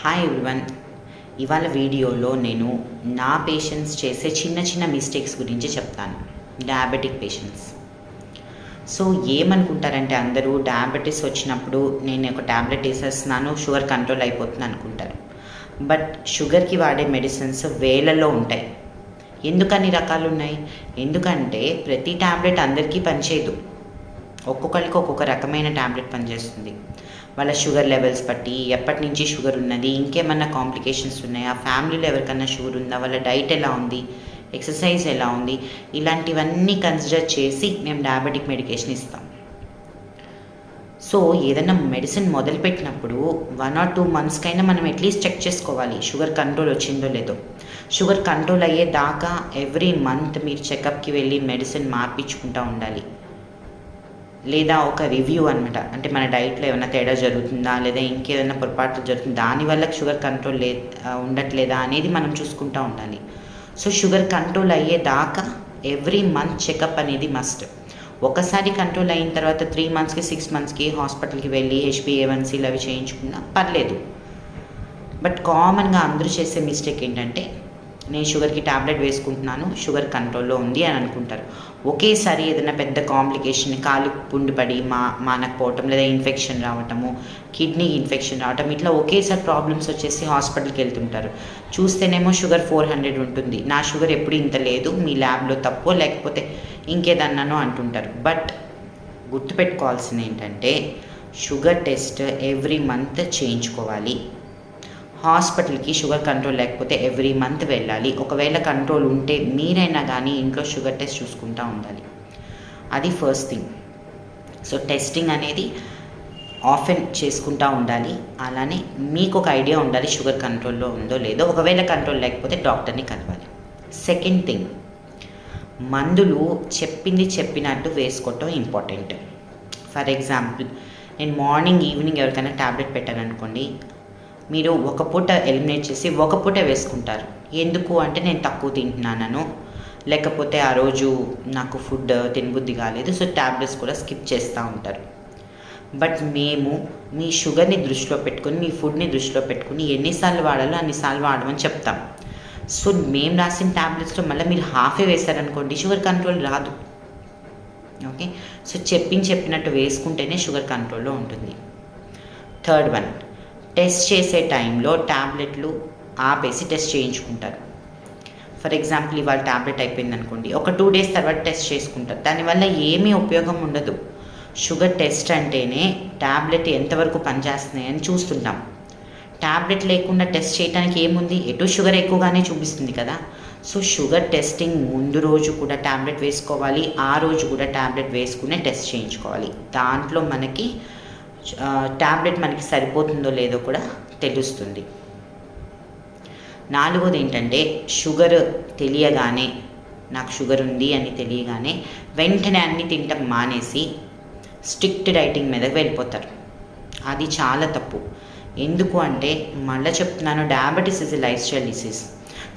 Hi everyone. ఇవాళ వీడియోలో నేను నా పేషెంట్స్ చేసే చిన్న చిన్న మిస్టేక్స్ గురించి చెప్తాను. Diabetic patients. సో ఏమనుకుంటారంటే అందరూ డయాబెటీస్ వచ్చినప్పుడు నేను ఒక ట్యాబ్లెట్ వేసేస్తున్నాను, షుగర్ కంట్రోల్ అయిపోతుంది అనుకుంటారు. బట్ షుగర్కి వాడే మెడిసిన్స్ వేలల్లో ఉంటాయి. ఎందుకన్ని రకాలు ఉన్నాయి? ఎందుకంటే ప్రతి ట్యాబ్లెట్ అందరికీ పనిచేయదు. ఒక్కొక్కరికి ఒక్కొక్క రకమైన ట్యాబ్లెట్ పనిచేస్తుంది. వాళ్ళ షుగర్ లెవెల్స్ బట్టి, ఎప్పటి నుంచి షుగర్ ఉన్నది, ఇంకేమన్నా కాంప్లికేషన్స్ ఉన్నాయా, ఫ్యామిలీలో ఎవరికన్నా షుగర్ ఉందా, వాళ్ళ డైట్ ఎలా ఉంది, ఎక్సర్సైజ్ ఎలా ఉంది, ఇలాంటివన్నీ కన్సిడర్ చేసి మేము డయాబెటిక్ మెడికేషన్ ఇస్తాం. సో ఏదైనా మెడిసిన్ మొదలుపెట్టినప్పుడు 1 or 2 monthsకైనా మనం అట్లీస్ట్ చెక్ చేసుకోవాలి షుగర్ కంట్రోల్ వచ్చిందో లేదో. షుగర్ కంట్రోల్ అయ్యేదాకా ఎవ్రీ మంత్ మీరు చెకప్కి వెళ్ళి మెడిసిన్ మార్పించుకుంటూ ఉండాలి. లేదా ఒక రివ్యూ అనమాట. అంటే మన డైట్లో ఏమైనా తేడా జరుగుతుందా, లేదా ఇంకేమైనా పొరపాట్లు జరుగుతుందా, దానివల్ల షుగర్ కంట్రోల్ ఉండట్లేదా అనేది మనం చూసుకుంటూ ఉండాలి. సో షుగర్ కంట్రోల్ అయ్యేదాకా ఎవ్రీ మంత్ చెకప్ అనేది మస్ట్. ఒకసారి కంట్రోల్ అయిన తర్వాత 3 monthsకి 6 monthsకి హాస్పిటల్కి వెళ్ళి HbA1c అవి చేయించుకున్నా పర్లేదు. బట్ కామన్గా అందరూ చేసే మిస్టేక్ ఏంటంటే నేను షుగర్కి ట్యాబ్లెట్ వేసుకుంటున్నాను, షుగర్ కంట్రోల్లో ఉంది అని అనుకుంటారు. ఒకేసారి ఏదైనా పెద్ద కాంప్లికేషన్, కాలు పుండు పడి మానకపోవటం, లేదా ఇన్ఫెక్షన్ రావటము, కిడ్నీ ఇన్ఫెక్షన్ రావటం, ఇట్లా ఒకేసారి ప్రాబ్లమ్స్ వచ్చేసి హాస్పిటల్కి వెళ్తుంటారు. చూస్తేనేమో షుగర్ 400 ఉంటుంది, నా షుగర్ ఎప్పుడు ఇంత లేదు, మీ ల్యాబ్లో తప్పో లేకపోతే ఇంకేదన్నానో అంటుంటారు. బట్ గుర్తుపెట్టుకోవాల్సింది ఏంటంటే షుగర్ టెస్ట్ ఎవ్రీ మంత్ చేయించుకోవాలి. హాస్పిటల్కి షుగర్ కంట్రోల్ లేకపోతే ఎవ్రీ మంత్ వెళ్ళాలి. ఒకవేళ కంట్రోల్ ఉంటే మీరైనా కానీ ఇంట్లో షుగర్ టెస్ట్ చూసుకుంటూ ఉండాలి. అది ఫస్ట్ థింగ్. సో టెస్టింగ్ అనేది ఆఫెన్ చేసుకుంటూ ఉండాలి. అలానే మీకు ఒక ఐడియా ఉండాలి షుగర్ కంట్రోల్లో ఉందో లేదో. ఒకవేళ కంట్రోల్ లేకపోతే డాక్టర్ని కలవాలి. సెకండ్ థింగ్, మందులు చెప్పింది చెప్పినట్టు వేసుకోవటం ఇంపార్టెంట్. ఫర్ ఎగ్జాంపుల్, నేను మార్నింగ్ ఈవినింగ్ ఎవరికైనా ట్యాబ్లెట్ పెట్టాను అనుకోండి, మీరు ఒక పూట ఎలిమినేట్ చేసి ఒక పూట వేసుకుంటారు. ఎందుకు అంటే నేను తక్కువ తింటున్నాను, లేకపోతే ఆ రోజు నాకు ఫుడ్ తినబుద్ధి కాలేదు, సో ట్యాబ్లెట్స్ కూడా స్కిప్ చేస్తూ ఉంటారు. బట్ మేము మీ షుగర్ని దృష్టిలో పెట్టుకొని, మీ ఫుడ్ని దృష్టిలో పెట్టుకుని ఎన్నిసార్లు వాడాలో అన్నిసార్లు వాడమని చెప్తాం. సో మేము రాసిన ట్యాబ్లెట్స్లో మళ్ళీ మీరు హాఫే వేశారనుకోండి, షుగర్ కంట్రోల్ రాదు. ఓకే, సో చెప్పినట్టు వేసుకుంటేనే షుగర్ కంట్రోల్లో ఉంటుంది. థర్డ్ వన్, టెస్ట్ చేసే టైంలో ట్యాబ్లెట్లు ఆపేసి టెస్ట్ చేయించుకుంటారు. ఫర్ ఎగ్జాంపుల్, ఇవాళ ట్యాబ్లెట్ అయిపోయింది అనుకోండి, ఒక 2 days తర్వాత టెస్ట్ చేసుకుంటారు. దానివల్ల ఏమీ ఉపయోగం ఉండదు. షుగర్ టెస్ట్ అంటేనే ట్యాబ్లెట్ ఎంతవరకు పనిచేస్తున్నాయని చూస్తుంటాం. ట్యాబ్లెట్ లేకుండా టెస్ట్ చేయడానికి ఏముంది, ఎటు షుగర్ ఎక్కువగానే చూపిస్తుంది కదా. సో షుగర్ టెస్టింగ్ ముందు రోజు కూడా ట్యాబ్లెట్ వేసుకోవాలి, ఆ రోజు కూడా ట్యాబ్లెట్ వేసుకునే టెస్ట్ చేయించుకోవాలి. దాంట్లో మనకి ట్యాబ్లెట్ మనకి సరిపోతుందో లేదో కూడా తెలుస్తుంది. నాలుగోది ఏంటంటే, షుగర్ తెలియగానే, నాకు షుగర్ ఉంది అని తెలియగానే వెంటనే అన్ని తింటాం మానేసి స్ట్రిక్ట్ డైటింగ్ మీదకి వెళ్ళిపోతారు. అది చాలా తప్పు. ఎందుకు అంటే, మళ్ళీ చెప్తున్నాను, diabetes is a life style disease.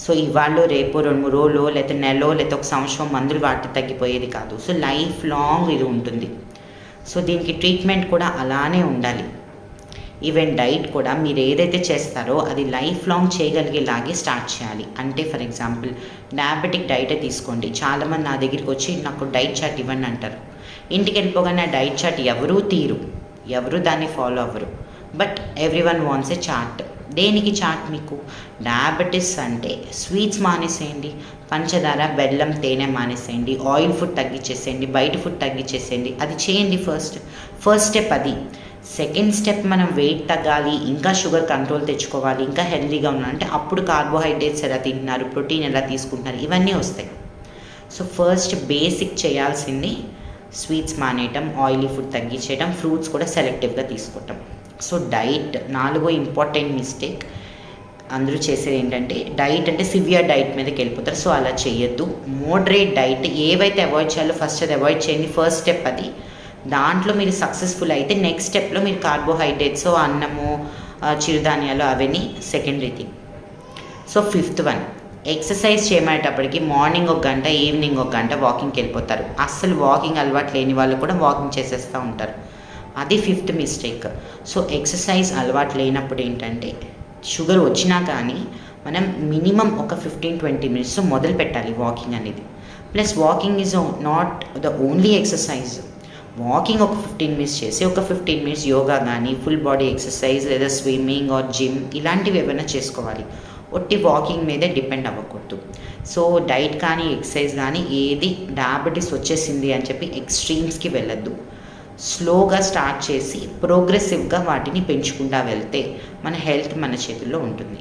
So ఇవాళ రేపు 2-3 రోజులు లేకపోతే నెలలో లేకపోతే 1 సంవత్సరం మందులు వాడితే తగ్గిపోయేది కాదు. సో లైఫ్ లాంగ్ ఇది ఉంటుంది. సో దీనికి ట్రీట్మెంట్ కూడా అలానే ఉండాలి. ఈవెన్ డైట్ కూడా మీరు ఏదైతే చేస్తారో అది లైఫ్ లాంగ్ చేయగలిగేలాగే స్టార్ట్ చేయాలి. అంటే ఫర్ ఎగ్జాంపుల్, డయాబెటిక్ డైటే తీసుకోండి. చాలామంది నా దగ్గరికి వచ్చి నాకు డైట్ చార్ట్ ఇవ్వండి అంటారు. ఇంటికి వెళ్ళిపోగానే ఆ డైట్ చార్ట్ ఎవరు దాన్ని ఫాలో అవ్వరు. But everyone wants A chart. దేనికి చార్ట్? మీకు డయాబెటీస్ అంటే స్వీట్స్ మానేసేయండి, పంచదార, బెల్లం, తేనె మానేసేయండి, ఆయిల్ ఫుడ్ తగ్గించేసేయండి, బయట ఫుడ్ తగ్గించేసేయండి. అది చేయండి. ఫస్ట్ స్టెప్ అది. సెకండ్ స్టెప్, మనం వెయిట్ తగ్గాలి, ఇంకా షుగర్ కంట్రోల్ తెచ్చుకోవాలి, ఇంకా హెల్తీగా ఉన్నారంటే అప్పుడు కార్బోహైడ్రేట్స్ ఎలా తింటున్నారు, ప్రోటీన్ ఎలా తీసుకుంటున్నారు, ఇవన్నీ వస్తాయి. సో ఫస్ట్ బేసిక్ చేయాల్సింది స్వీట్స్ మానేయటం, ఆయిలీ ఫుడ్ తగ్గించేయటం, ఫ్రూట్స్ కూడా సెలెక్టివ్గా తీసుకోవటం. సో డైట్ 4వ ఇంపార్టెంట్ మిస్టేక్ అందరూ చేసేది ఏంటంటే, డైట్ అంటే సివియర్ డైట్ మీదకి వెళ్ళిపోతారు. సో అలా చేయొద్దు. మోడరేట్ డైట్ ఏవైతే అవాయిడ్ చేయాలో ఫస్ట్ అది అవాయిడ్ చేయండి. ఫస్ట్ స్టెప్ అది. దాంట్లో మీరు సక్సెస్ఫుల్ అయితే నెక్స్ట్ స్టెప్లో మీరు కార్బోహైడ్రేట్స్, అన్నము, చిరుధాన్యాలు అవన్నీ secondary thing. So fifth one, exercise చేయమనేటప్పటికి మార్నింగ్ 1 గంట, ఈవినింగ్ 1 గంట వాకింగ్కి వెళ్ళిపోతారు. అస్సలు వాకింగ్ అలవాటు లేని వాళ్ళు కూడా వాకింగ్ చేసేస్తూ ఉంటారు. అది 5th మిస్టేక్. సో ఎక్సర్సైజ్ అలవాటు లేనప్పుడు ఏంటంటే షుగర్ వచ్చినా కానీ మనం మినిమం ఒక 15-20 మినిట్స్తో మొదలు పెట్టాలి వాకింగ్ అనేది. Plus walking is not the only exercise. Walking ఒక 15 మినిట్స్ చేసి ఒక 15 మినిట్స్ యోగా కానీ ఫుల్ బాడీ ఎక్సర్సైజ్ లేదా స్విమ్మింగ్ ఆర్ జిమ్ ఇలాంటివి ఏమైనా చేసుకోవాలి. ఒట్టి వాకింగ్ మీదే డిపెండ్ అవ్వకూడదు. సో డైట్ కానీ ఎక్సర్సైజ్ కానీ ఏది డయాబెటీస్ వచ్చేసింది అని చెప్పి ఎక్స్ట్రీమ్స్కి వెళ్ళొద్దు. స్లోగా స్టార్ట్ చేసి ప్రోగ్రెసివ్గా వాటిని పెంచుకుంటూ వెళ్తే మన హెల్త్ మన చేతుల్లో ఉంటుంది.